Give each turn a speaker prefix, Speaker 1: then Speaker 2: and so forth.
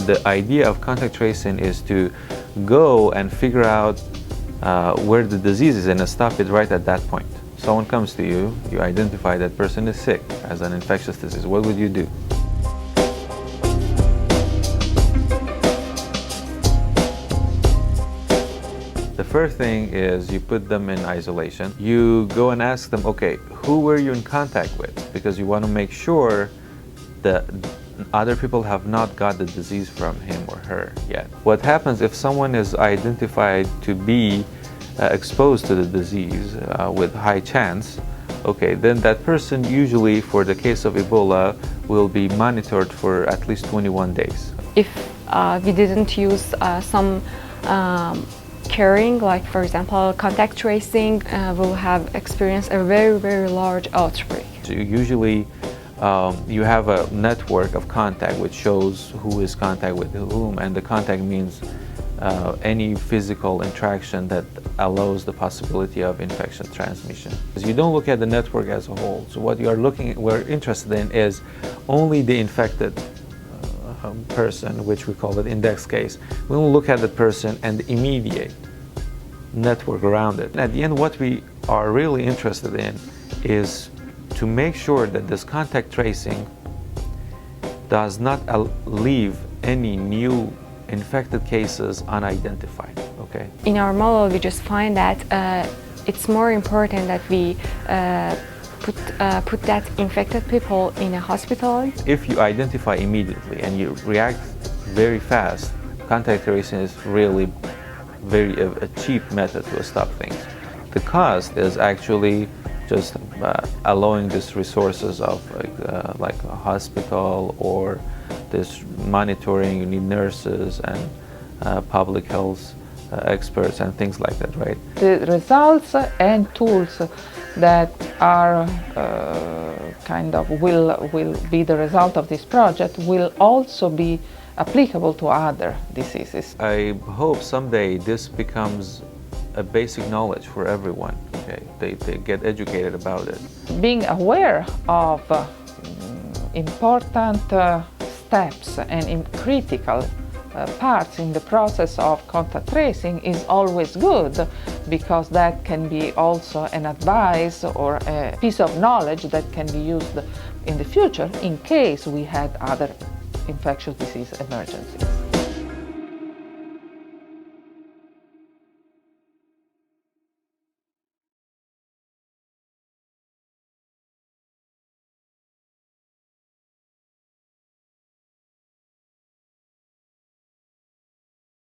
Speaker 1: the idea of contact tracing is to go and figure out where the disease is and stop it right at that point. Someone comes to you, you identify that person is sick, has an infectious disease. What would you do? The first thing is you put them in isolation. You go and ask them, okay, who were you in contact with? Because you want to make sure that other people have not got the disease from him or her yet. What happens if someone is identified to be exposed to the disease with high chance, okay, then that person usually, for the case of Ebola, will be monitored for at least 21 days.
Speaker 2: If we didn't use some caring, like for example contact tracing, will have experienced a very large outbreak.
Speaker 1: So usually you have a network of contact which shows who is contact with whom, and the contact means any physical interaction that allows the possibility of infection transmission. You don't look at the network as a whole. So what we're interested in is only the infected person, which we call the index case. We will look at the person and the immediate network around it. And at the end, what we are really interested in is to make sure that this contact tracing does not leave any new infected cases unidentified. Okay.
Speaker 2: In our model, we just find that it's more important that we put that infected people in a hospital.
Speaker 1: If you identify immediately and you react very fast, contact tracing is really a cheap method to stop things. The cost is actually just allowing these resources of like a hospital or this monitoring. You need nurses and public health experts and things like that, right?
Speaker 3: The results and tools that are will be the result of this project will also be applicable to other diseases.
Speaker 1: I hope someday this becomes a basic knowledge for everyone. Okay, they get educated about it.
Speaker 3: Being aware of important steps and critical parts in the process of contact tracing is always good, because that can be also an advice or a piece of knowledge that can be used in the future in case we had other infectious disease emergencies.